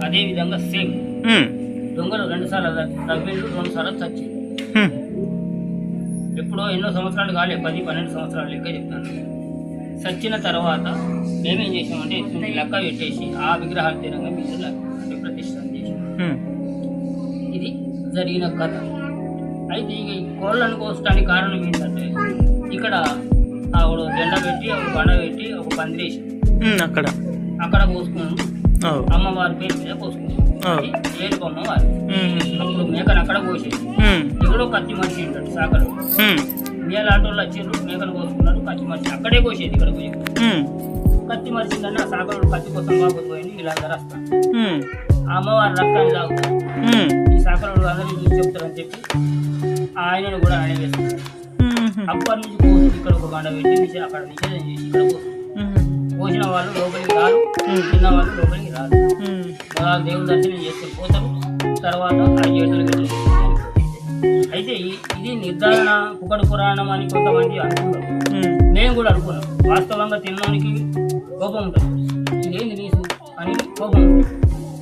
అదే విధంగా సేమ్ దొంగలు 2 సార్లు తవ్విండు, 2 సార్లు చచ్చింది. ఎప్పుడో ఎన్నో సంవత్సరాలు కాలే, 10-12 సంవత్సరాలు లెక్క చెప్తాను. చచ్చిన తర్వాత మేమేం చేసామంటే లెక్క పెట్టేసి ఆ విగ్రహాలు తీరంగా మీద ప్రతిష్ట చేసాం. ఇది జరిగిన కథ. అయితే ఇక ఈ కోళ్ళను కోసడానికి కారణం ఏంటంటే ఇక్కడ ఆవిడ జెండా పెట్టి ఒక బండ పెట్టి ఒక పందిరేసి అక్కడ పోసుకున్నాం. అమ్మవారి పేరు మీద పోసుకున్నాం. ఏలుపు అమ్మవారి. అప్పుడు మేకను అక్కడ పోసేది. ఎవడో కత్తి మనిషి ఉంటాడు సాకలు. మేలాంటి వాళ్ళు వచ్చిండ్రు, మేకలు కోసుకున్నారు. కత్తి మనిషి అక్కడే కోసేది. ఇక్కడ పోయి కత్తి మనిషి కన్నా సాకలు కత్తి కోసం బాగుపోయింది. వీళ్ళందరూ వస్తారు. ఆ అమ్మవారి రక్తాన్ని తాగుతారు. ఈ సాకలు అందరూ చూసి చెప్తారని చెప్పి ఆయనను కూడా ఆయన వేస్తారు. అప్పటి నుంచి కోసి ఇక్కడ ఒక బండ పెట్టి అక్కడ నిషేధం చేసి ఇక్కడ పోసిన వాళ్ళు లోపలికి రారు, తిన్న వాళ్ళు లోపలికి రారు. మొదలు దేవుని దర్శనం చేసుకుని పోతారు. తర్వాత ఆ చేతులు పెట్టి. అయితే ఇది నిర్ధారణ పుకడు పురాణం అని కొంతమంది అనుకున్నారు. మేము కూడా అనుకున్నాం. వాస్తవంగా తినడానికి కోపం ఉంటుంది. ఇదేంది నీసు అని కోపం ఉంటుంది.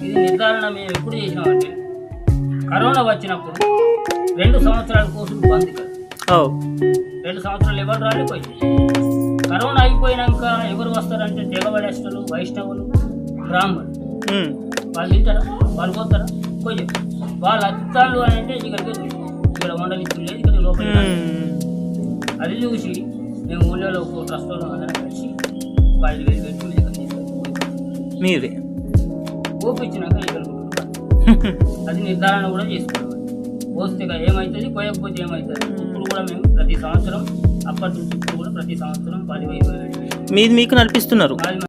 ఇది నిర్ధారణ మేము ఎప్పుడు చేసినామంటే కరోనా వచ్చినప్పుడు 2 సంవత్సరాల కోసులు బంద్ కదా. 2 సంవత్సరాలు ఎవరు రాలిపోయింది. కరోనా అయిపోయినాక ఎవరు వస్తారంటే తెగవడేష్టలు, వైష్ణవులు, బ్రాహ్మణులు. వాళ్ళు తింటారా? వాళ్ళు పోతారా? పోయి వాళ్ళు అత్తాళ్ళు అని అంటే ఇక్కడ వండలిచ్చు లేదు, ఇక్కడ లోపలికి. అది చూసి మేము ఊళ్ళో ఒక ట్రస్ట్ వాళ్ళు అందరం కలిసి 5,000 పెట్టి ఇక్కడ తీసుకొచ్చి మీరే ఓపించినాక ఇక్కడ అది నిర్ధారణ కూడా చేసుకోవాలి. పోస్తే ఏమవుతుంది, పోయకపోతే ఏమవుతుంది. ఇప్పుడు కూడా మేము ప్రతి సంవత్సరం అప్పటి నుంచి ఇప్పుడు కూడా ప్రతి సంవత్సరం 10,000 మీకు నడిపిస్తున్నారు.